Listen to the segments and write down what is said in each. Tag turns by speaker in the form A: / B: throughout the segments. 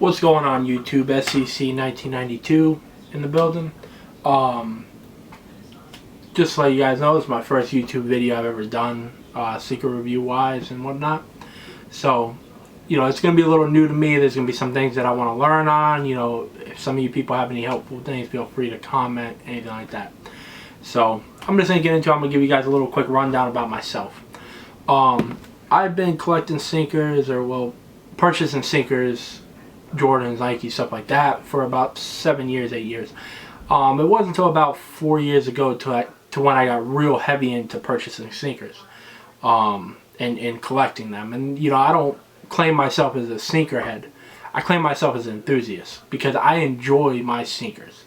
A: What's going on YouTube? SCC 1992 in the building. Just to let you guys know, this is my first YouTube video I've ever done, secret review wise and whatnot. So, it's going to be a little new to me. There's going to be some things that I want to learn on. If some of you people have any helpful things, feel free to comment, anything like that. So, I'm just going to get into it. I'm going to give you guys a little quick rundown about myself. I've been collecting sinkers, purchasing sinkers, Jordans, Nike, stuff like that for about 7 years, 8 years. It wasn't until about 4 years ago to when I got real heavy into purchasing sneakers and collecting them. And I don't claim myself as a sneakerhead. I claim myself as an enthusiast because I enjoy my sneakers.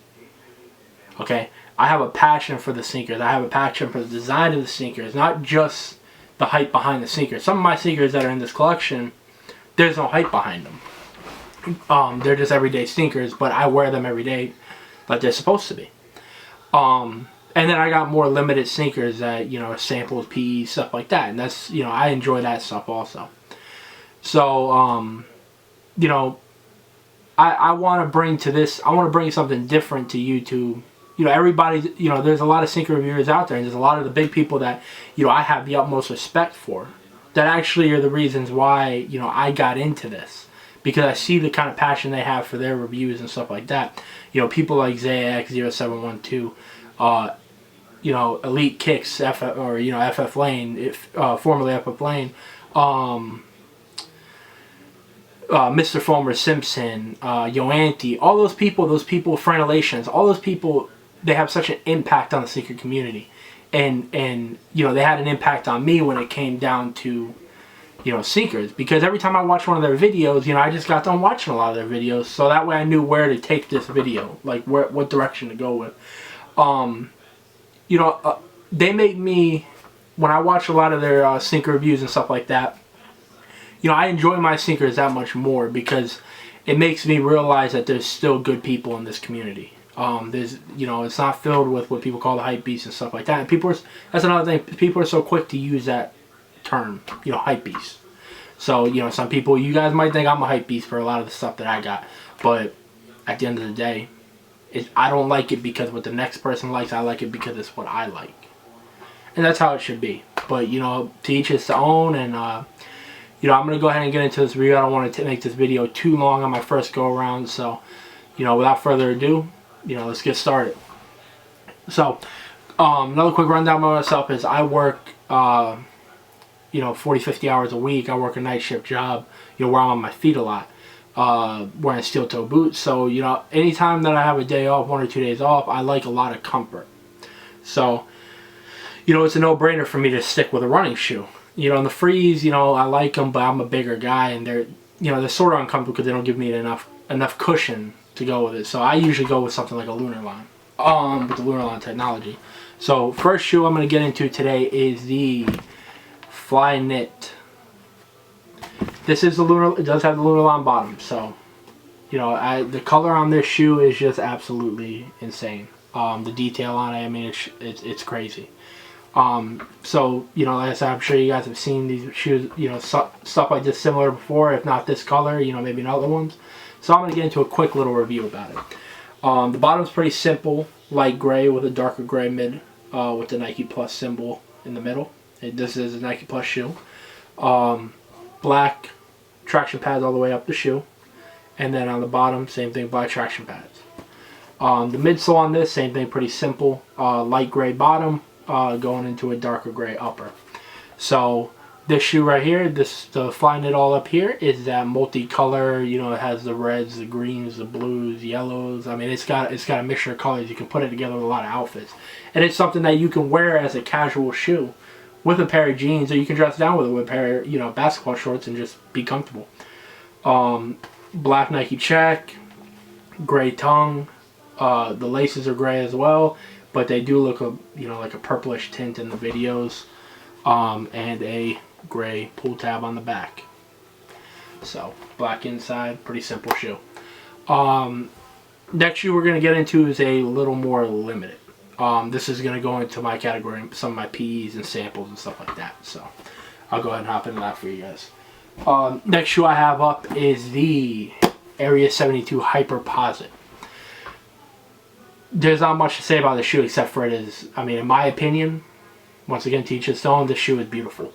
A: Okay, I have a passion for the sneakers. I have a passion for the design of the sneakers, not just the hype behind the sneakers. Some of my sneakers that are in this collection, there's no hype behind them. They're just everyday sneakers, but I wear them every day like they're supposed to be. And then I got more limited sneakers that, samples, PE, stuff like that. And that's, I enjoy that stuff also. So, I want to bring something different to YouTube. Everybody, there's a lot of sneaker reviewers out there, and there's a lot of the big people that, I have the utmost respect for. That actually are the reasons why, I got into this. Because I see the kind of passion they have for their reviews and stuff like that. People like ZAX0712, Elite Kicks, FF Lane, formerly FF Lane, Mr. Fomer Simpson, Yoanti, all those people, Frenelations, all those people, they have such an impact on the sneaker community. And they had an impact on me when it came down to sneakers, because every time I watch one of their videos, I just got done watching a lot of their videos, so that way I knew where to take this video, like what direction to go with. They make me, when I watch a lot of their sneaker reviews and stuff like that, I enjoy my sneakers that much more because it makes me realize that there's still good people in this community. It's not filled with what people call the hype beasts and stuff like that. And that's another thing. People are so quick to use that term, hype beast. So, some people, you guys might think I'm a hype beast for a lot of the stuff that I got, but at the end of the day, I don't like it because what the next person likes. I like it because it's what I like, and that's how it should be. But to each his own. And I'm gonna go ahead and get into this review. I don't want to make this video too long on my first go around, so without further ado, let's get started. So, another quick rundown about myself is I work 40-50 hours a week. I work a night shift job, where I'm on my feet a lot, wearing steel toe boots. So, anytime that I have a day off, 1 or 2 days off, I like a lot of comfort. So, it's a no-brainer for me to stick with a running shoe. In the Frees, I like them, but I'm a bigger guy, and they're sort of uncomfortable because they don't give me enough cushion to go with it. So I usually go with something like a Lunarlon, with the Lunarlon technology. So first shoe I'm going to get into today is the Flyknit. This is the Lunar. It does have the Lunarlon bottom, so the color on this shoe is just absolutely insane. The detail on it, I mean, it's crazy. So like I said, I'm sure you guys have seen these shoes, stuff like this similar before, if not this color, maybe in other ones. So I'm going to get into a quick little review about it. The bottom's pretty simple, light gray with a darker gray mid, with the Nike Plus symbol in the middle. This is a Nike Plus shoe. Black traction pads all the way up the shoe. And then on the bottom, same thing, black traction pads. The midsole on this, same thing, pretty simple. Light gray bottom, going into a darker gray upper. So this shoe right here, the Flyknit all up here, is that multicolor. It has the reds, the greens, the blues, yellows. I mean, it's got a mixture of colors. You can put it together with a lot of outfits, and it's something that you can wear as a casual shoe with a pair of jeans, or you can dress down with it with a pair of basketball shorts and just be comfortable. Black Nike check, gray tongue. The laces are gray as well, but they do look like a purplish tint in the videos. And a gray pull tab on the back. So black inside, pretty simple shoe. Next shoe we're going to get into is a little more limited. This is going to go into my category, some of my PEs and samples and stuff like that. So I'll go ahead and hop into that for you guys. Next shoe I have up is the Area 72 Hyperposit. There's not much to say about the shoe except for it is, I mean, in my opinion, once again, teach its own, this shoe is beautiful.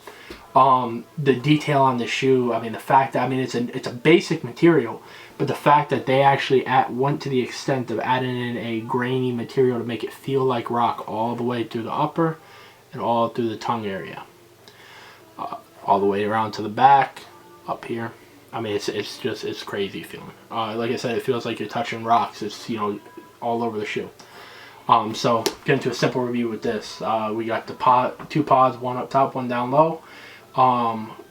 A: The detail on the shoe, I mean, the fact that, I mean, it's a basic material, but the fact that they actually went to the extent of adding in a grainy material to make it feel like rock all the way through the upper and all through the tongue area, all the way around to the back, up here. I mean, it's crazy feeling. Like I said, it feels like you're touching rocks. It's, you know, all over the shoe. So get into a simple review with this. We got the two pods, one up top, one down low.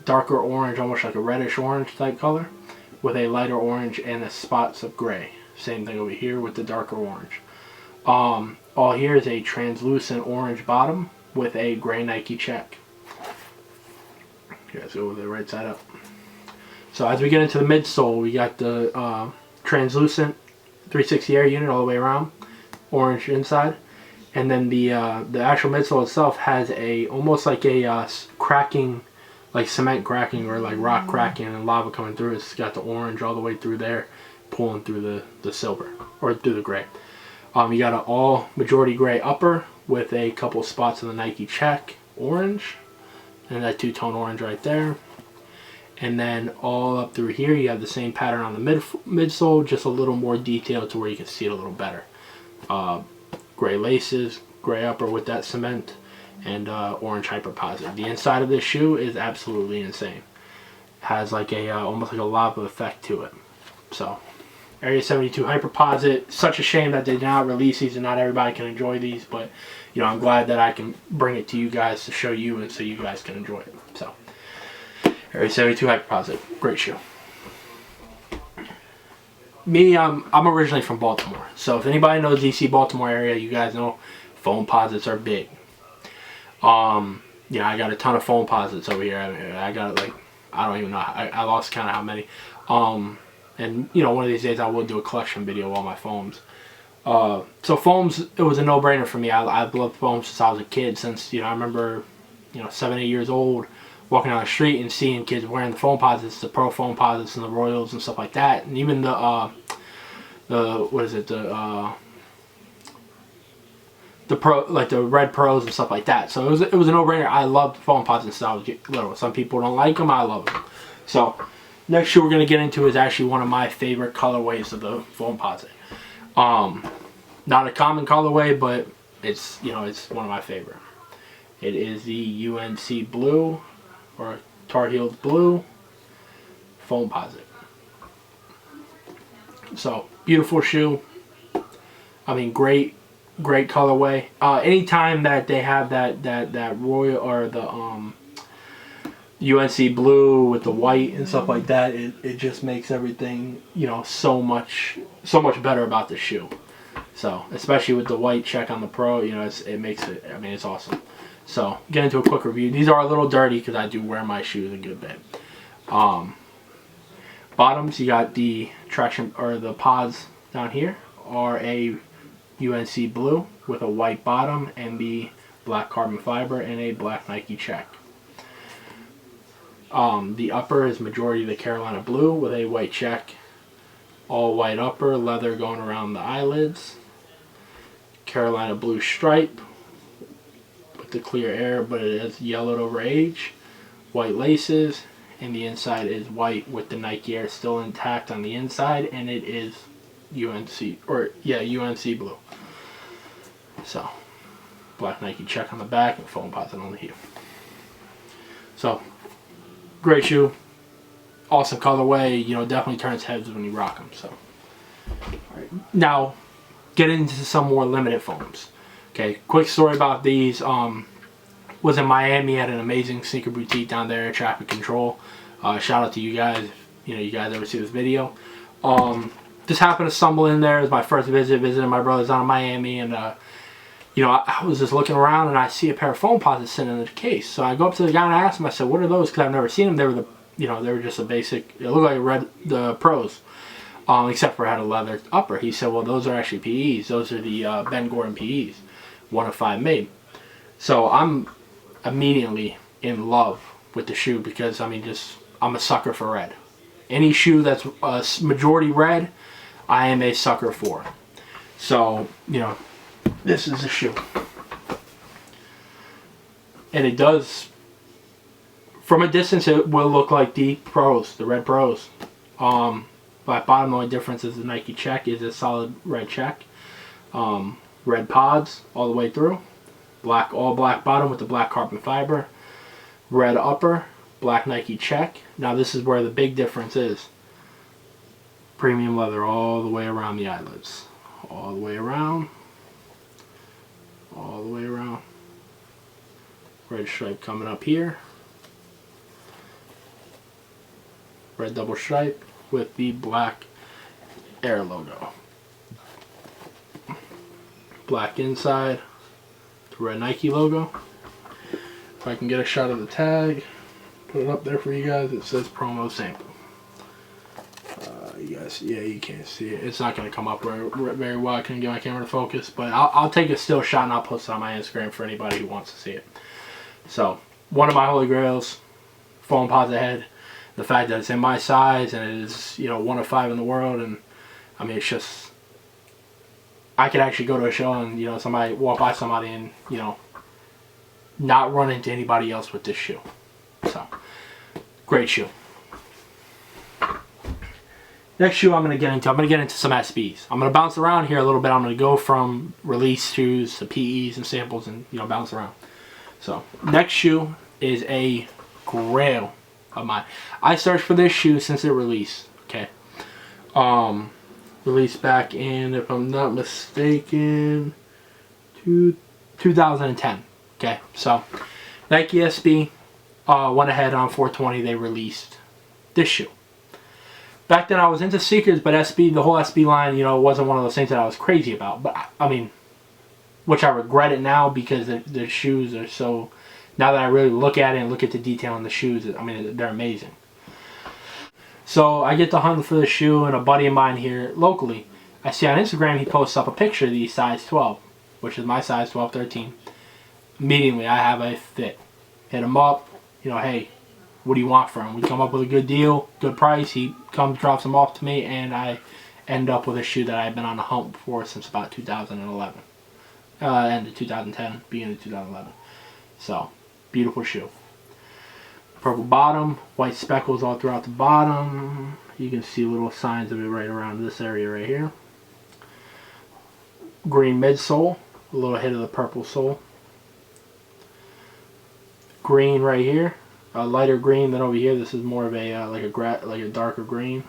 A: Darker orange, almost like a reddish orange type color, with a lighter orange and the spots of gray. Same thing over here with the darker orange. All here is a translucent orange bottom with a gray Nike check. Okay, let's go with the right side up. So as we get into the midsole, we got the translucent 360 Air unit all the way around, orange inside, and then the actual midsole itself has a almost like a cracking, like cement cracking or like rock cracking and lava coming through. It's got the orange all the way through there, pulling through the silver or through the gray. You got an all majority gray upper with a couple spots of the Nike check orange, and that two-tone orange right there. And then all up through here, you have the same pattern on the midsole, just a little more detail to where you can see it a little better. Gray laces, gray upper with that cement, and orange Hyperposit. The inside of this shoe is absolutely insane. Has like a almost like a lava effect to it. So, Area 72 Hyperposit. Such a shame that they did not release these and not everybody can enjoy these, but you know, I'm glad that I can bring it to you guys to show you and so you guys can enjoy it. So, Area 72 Hyperposit, great shoe. Me, I'm originally from Baltimore, so if anybody knows DC Baltimore area, you guys know Foamposites are big. Yeah, I got a ton of Foamposites over here. I got like, I don't even know, I lost count of how many. And you know, one of these days I will do a collection video of all my foams. So foams, it was a no-brainer for me. I've loved foams since I was a kid. Since, you know, I remember, you know, 7, 8 years old, walking down the street and seeing kids wearing the Foamposites, the Pro Foamposites and the Royals and stuff like that, and even the what is it, the Pro, like the Red Pros and stuff like that. So it was a no-brainer. I loved Foamposites since I was little. Some people don't like them. I love them. So next shoe we're gonna get into is actually one of my favorite colorways of the Foamposite. Not a common colorway, but it's, you know, it's one of my favorite. It is the UNC Blue, or Tar Heels Blue Foamposite. So beautiful shoe. I mean, great colorway. Anytime that they have that royal or the UNC blue with the white and stuff like that, it just makes everything, you know, so much better about the shoe. So especially with the white check on the Pro, you know, it makes it, I mean, it's awesome. So, get into a quick review. These are a little dirty because I do wear my shoes a good bit. Bottoms, you got the traction, or the pods down here are a UNC blue with a white bottom and the black carbon fiber and a black Nike check. The upper is majority the Carolina blue with a white check. All white upper, leather going around the eyelids. Carolina blue stripe. The clear air, but it is yellowed over age. White laces, and the inside is white with the Nike Air still intact on the inside, and it is UNC, or yeah, UNC blue. So black Nike check on the back and Foamposite on the heel. So great shoe, awesome colorway. You know, definitely turns heads when you rock them. So all right, now get into some more limited foams. Okay, quick story about these. Was in Miami at an amazing sneaker boutique down there, Traffic Control. Shout out to you guys. You know, you guys ever see this video? Just happened to stumble in there. It was my first visit, visiting my brothers down in Miami, and you know, I was just looking around and I see a pair of Foamposites sitting in the case. So I go up to the guy and I asked him. I said, "What are those?" Because I've never seen them. They were the, you know, they were just a basic. It looked like the Pros. Except for it had a leather upper. He said, "Well, those are actually PEs. Those are the Ben Gordon PEs, 1 of 5 made." So I'm immediately in love with the shoe because, I mean, just, I'm a sucker for red. Any shoe that's majority red, I am a sucker for. So, you know, this is a shoe. And it does, from a distance, it will look like the Pros, the red Pros. But bottom, the only difference is the Nike check is a solid red check. Red pods all the way through. Black, all black bottom with the black carbon fiber. Red upper, black Nike check. Now this is where the big difference is. Premium leather all the way around the eyelids. All the way around. All the way around. Red stripe coming up here. Red double stripe with the black Air logo. Black inside. The red Nike logo. If I can get a shot of the tag, put it up there for you guys. It says promo sample. You guys, yeah, you can't see it. It's not going to come up very well. I couldn't get my camera to focus, but I'll take a still shot and I'll post it on my Instagram for anybody who wants to see it. So, one of my holy grails, Foamposite head. The fact that it's in my size and it is, you know, 1 of 5 in the world, and I mean, it's just, I could actually go to a show and, you know, somebody walk by somebody and, you know, not run into anybody else with this shoe. So, great shoe. Next shoe I'm going to get into some SBs. I'm going to bounce around here a little bit. I'm going to go from release shoes to PEs and samples and, you know, bounce around. So, next shoe is a grail of mine. I searched for this shoe since it released. Okay. Released back in, if I'm not mistaken, 2010. Okay. So, Nike SB went ahead on 420. They released this shoe. Back then I was into sneakers, but SB, the whole SB line, you know, wasn't one of those things that I was crazy about. But, I mean, which I regret it now because the shoes are so, now that I really look at it and look at the detail in the shoes, I mean, they're amazing. So I get to hunt for the shoe, and a buddy of mine here locally, I see on Instagram he posts up a picture of the size 12, which is my size 12, 13. Immediately I have a fit. Hit him up, you know, hey, what do you want from him? We come up with a good deal, good price. He comes, drops them off to me, and I end up with a shoe that I've been on the hunt for since about 2011. End of 2010, beginning of 2011. So, beautiful shoe. Purple bottom, white speckles all throughout the bottom. You can see little signs of it right around this area right here. Green midsole, a little hit of the purple sole. Green right here. A lighter green than over here. This is more of a like a darker green.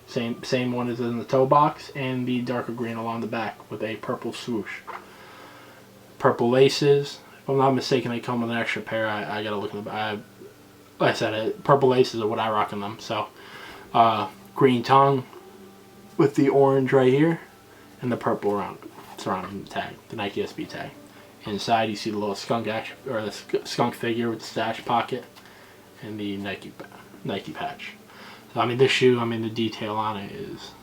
A: Same one as in the toe box, and the darker green along the back with a purple swoosh. Purple laces. If I'm not mistaken, they come with an extra pair. I gotta look in the back. Like I said, purple laces are what I rock in them. So, green tongue with the orange right here, and the purple around surrounding the tag, the Nike SB tag. Inside, you see the little skunk action, or the skunk figure with the stash pocket. And the Nike patch. So, I mean, this shoe, I mean, the detail on it is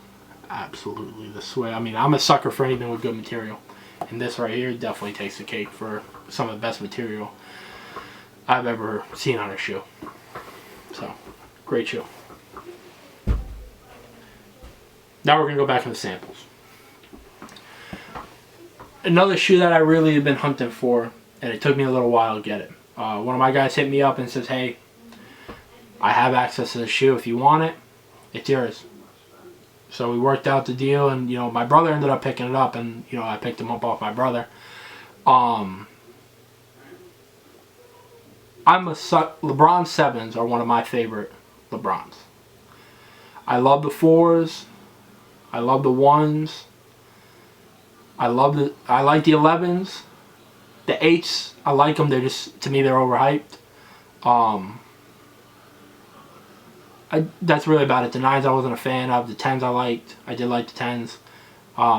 A: absolutely the sway. I mean, I'm a sucker for anything with good material. And this right here definitely takes the cake for some of the best material I've ever seen on a shoe. So, great shoe. Now we're going to go back to the samples. Another shoe that I really have been hunting for, and it took me a little while to get it. One of my guys hit me up and says, hey, I have access to the shoe. If you want it, it's yours. So we worked out the deal, and, you know, my brother ended up picking it up, and, you know, I picked him up off my brother. LeBron 7s are one of my favorite LeBrons. I love the 4s. I love the 1s. I like the 11s. The 8s, I like them. They're just, to me, they're overhyped. That's really about it. The 9s I wasn't a fan of. The 10s I liked. I did like the 10s.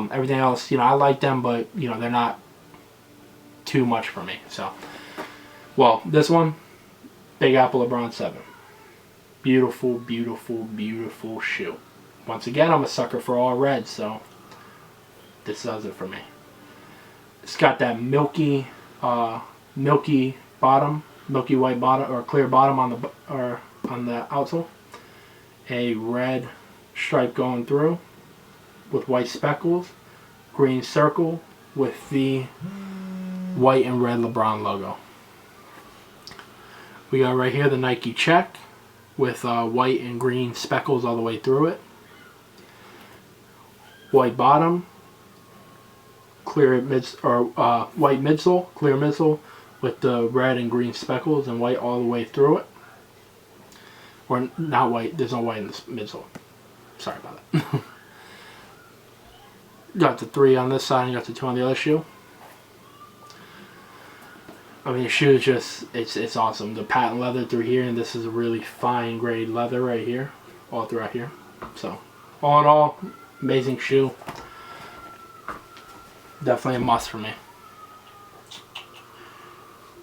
A: Everything else, you know, I like them, but, you know, they're not too much for me. So, well, this one, Big Apple LeBron 7. Beautiful, beautiful, beautiful shoe. Once again, I'm a sucker for all red, so this does it for me. It's got that milky bottom, milky white bottom, or clear bottom on the outsole. a red stripe going through with white speckles, green circle with the white and red LeBron logo. We got right here the Nike check with white and green speckles all the way through it. White bottom, clear white midsole, clear midsole with the red and green speckles and white all the way through it. Or not white, there's no white in this midsole. Sorry about that. Got the 3 on this side and got the 2 on the other shoe. I mean, the shoe is just, it's awesome. The patent leather through here, and this is a really fine grade leather right here, all throughout here. So, all in all, amazing shoe. Definitely a must for me.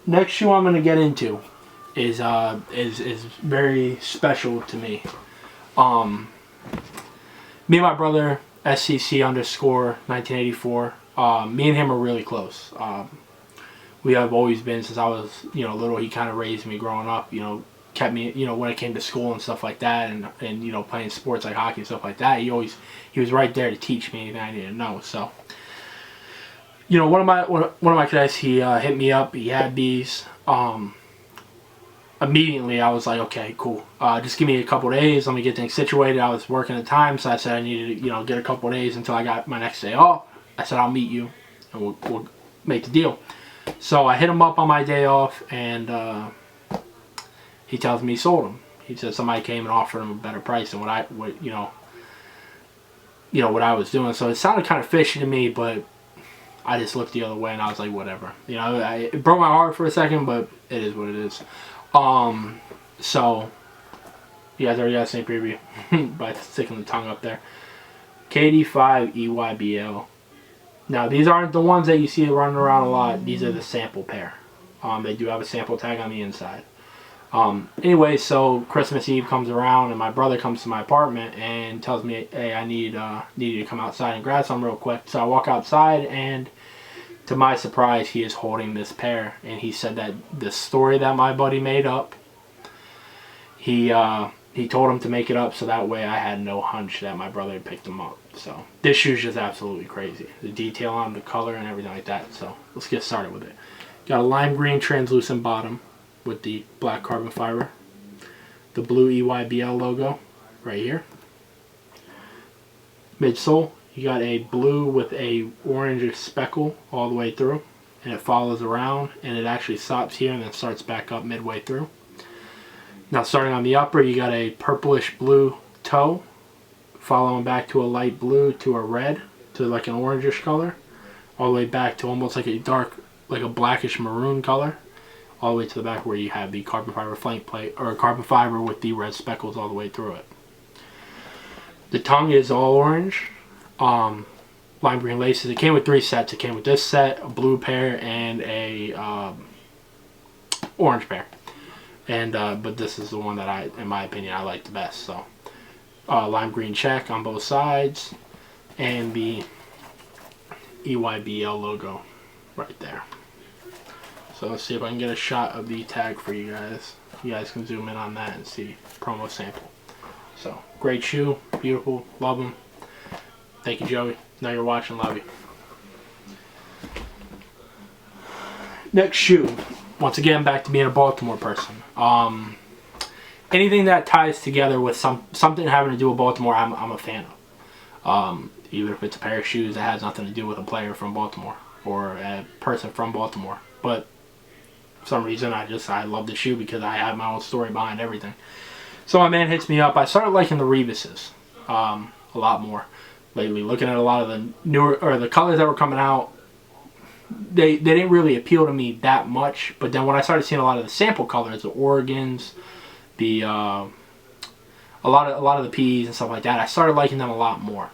A: Next shoe I'm gonna get into is very special to me. Me and my brother, SCC_1984. Me and him are really close. We have always been since I was, little. He kind of raised me growing up. Kept me, when it came to school and stuff like that, and playing sports like hockey and stuff like that. He was right there to teach me anything I needed to know. So, one of my cadets, he hit me up. He had these. Immediately, I was like, okay, cool. Just give me a couple days. Let me get things situated. I was working at the time, so I said I needed to, get a couple days until I got my next day off. I said I'll meet you, and we'll make the deal. So I hit him up on my day off, and he tells me he sold them. He said somebody came and offered him a better price than what I was doing. So it sounded kind of fishy to me, but I just looked the other way, and I was like, whatever. It broke my heart for a second, but it is what it is. So you guys already got the same preview by sticking the tongue up there. KD5 EYBL. Now these aren't the ones that you see running around a lot. These are the sample pair. They do have a sample tag on the inside. Anyway, so Christmas Eve comes around and my brother comes to my apartment and tells me, hey, I need you to come outside and grab some real quick. So I walk outside, and to my surprise, he is holding this pair, and he said that the story that my buddy made up, he told him to make it up so that way I had no hunch that my brother had picked him up. So this shoe's just absolutely crazy. The detail on the color and everything like that. So let's get started with it. Got a lime green translucent bottom with the black carbon fiber. The blue EYBL logo right here. Midsole. You got a blue with a orange speckle all the way through, and it follows around, and it actually stops here and then starts back up midway through. Now starting on the upper, you got a purplish blue toe, following back to a light blue to a red to like an orangish color, all the way back to almost like a dark, like a blackish maroon color, all the way to the back where you have the carbon fiber flank plate, or carbon fiber with the red speckles all the way through it. The tongue is all orange. Lime green laces. It came with 3 sets. It came with this set, a blue pair, and a orange pair. And but this is the one that in my opinion, I like the best. So lime green check on both sides, and the EYBL logo right there. So let's see if I can get a shot of the tag for you guys. You guys can zoom in on that and see promo sample. So great shoe, beautiful, love them. Thank you, Joey. Now you're watching. Love you. Next shoe. Once again, back to being a Baltimore person. Anything that ties together with something having to do with Baltimore, I'm a fan of. Even if it's a pair of shoes that has nothing to do with a player from Baltimore or a person from Baltimore. But for some reason, I love the shoe because I have my own story behind everything. So my man hits me up. I started liking the Rebuses a lot more lately, looking at a lot of the newer, or the colors that were coming out. They didn't really appeal to me that much, but then when I started seeing a lot of the sample colors, the Oregons, the a lot of the P's and stuff like that, I started liking them a lot more.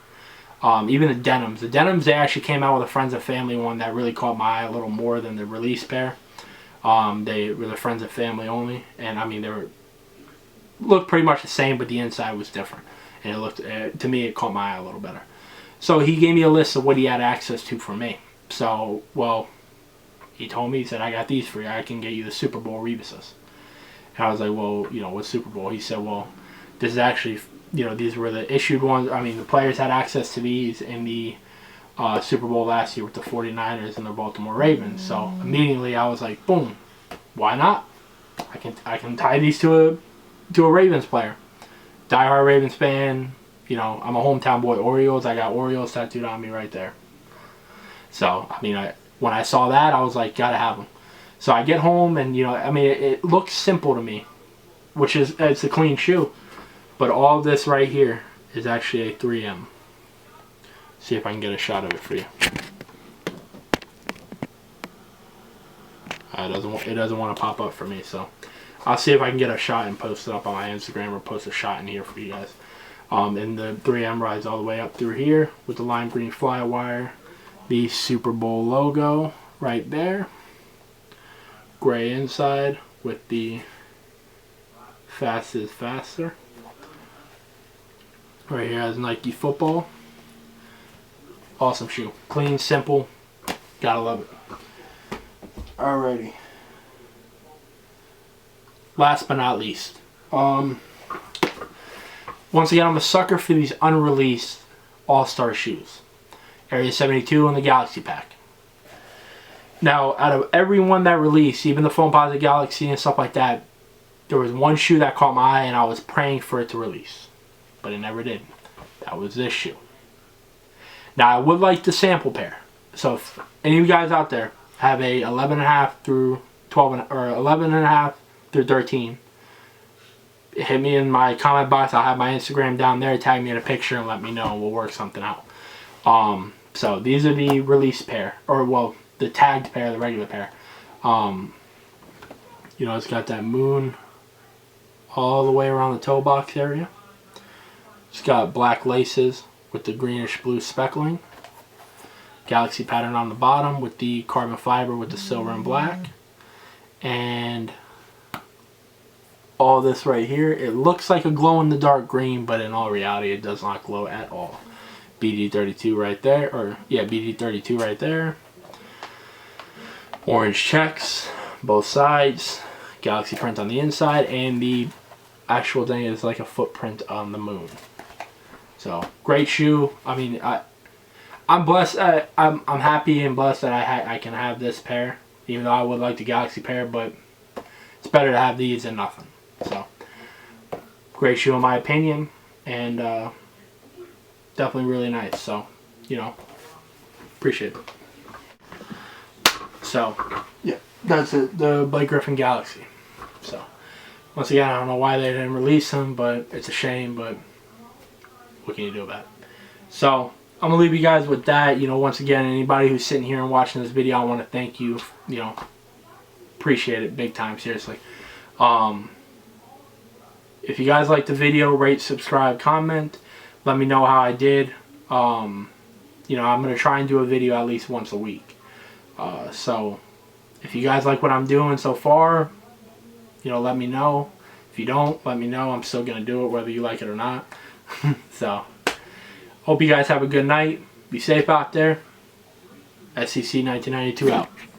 A: Even the denims. The denims, they actually came out with a Friends and Family one that really caught my eye a little more than the release pair. They were the Friends and Family only, and I mean looked pretty much the same, but the inside was different. And it looked, to me, it caught my eye a little better. So he gave me a list of what he had access to for me. So, well, he told me, he said, I got these for you. I can get you the Super Bowl Rebuses. And I was like, well, what's Super Bowl? He said, well, this is actually these were the issued ones. I mean, the players had access to these in the Super Bowl last year with the 49ers and the Baltimore Ravens. So immediately I was like, boom, why not? I can tie these to a Ravens player. Diehard Ravens fan. I'm a hometown boy. Orioles. I got Orioles tattooed on me right there. So I mean, when I saw that, I was like, gotta have them. So I get home and it looks simple to me, which is it's a clean shoe, but all this right here is actually a 3M. See if I can get a shot of it for you. It doesn't want to pop up for me, so I'll see if I can get a shot and post it up on my Instagram or post a shot in here for you guys. And the 3M rides all the way up through here with the lime green Flywire, the Super Bowl logo right there, gray inside with the fast is faster. Right here has Nike football. Awesome shoe. Clean, simple. Gotta love it. Alrighty. Last but not least. Once again, I'm a sucker for these unreleased All-Star shoes. Area 72 and the Galaxy Pack. Now, out of every one that released, even the Foamposite Galaxy and stuff like that, there was one shoe that caught my eye and I was praying for it to release. But it never did. That was this shoe. Now, I would like the sample pair. So if any of you guys out there have a 11.5 through 12 or 11.5 through 13, hit me in my comment box. I'll have my Instagram down there. Tag me in a picture and let me know. We'll work something out. So these are the release pair, or well, the tagged pair, the regular pair. It's got that moon all the way around the toe box area. It's got black laces with the greenish blue speckling. Galaxy pattern on the bottom with the carbon fiber with the silver and black. And all this right here, it looks like a glow-in-the-dark green, but in all reality it does not glow at all. BD32 right there, BD32 right there. Orange checks, both sides. Galaxy print on the inside, and the actual thing is like a footprint on the moon. So great shoe. I mean, I'm blessed. I'm happy and blessed that I can have this pair, even though I would like the Galaxy pair, but it's better to have these than nothing. So great shoe in my opinion, and definitely really nice. So appreciate it. So yeah, that's it. The Blake Griffin Galaxy. So once again, I don't know why they didn't release them, but it's a shame. But what can you do about it? So I'm gonna leave you guys with that. Once again, anybody who's sitting here and watching this video, I want to thank you. Appreciate it big time. Seriously. If you guys like the video, rate, subscribe, comment. Let me know how I did. I'm gonna try and do a video at least once a week. So if you guys like what I'm doing so far, let me know. If you don't, let me know. I'm still gonna do it whether you like it or not. So hope you guys have a good night. Be safe out there. SEC 1992 out.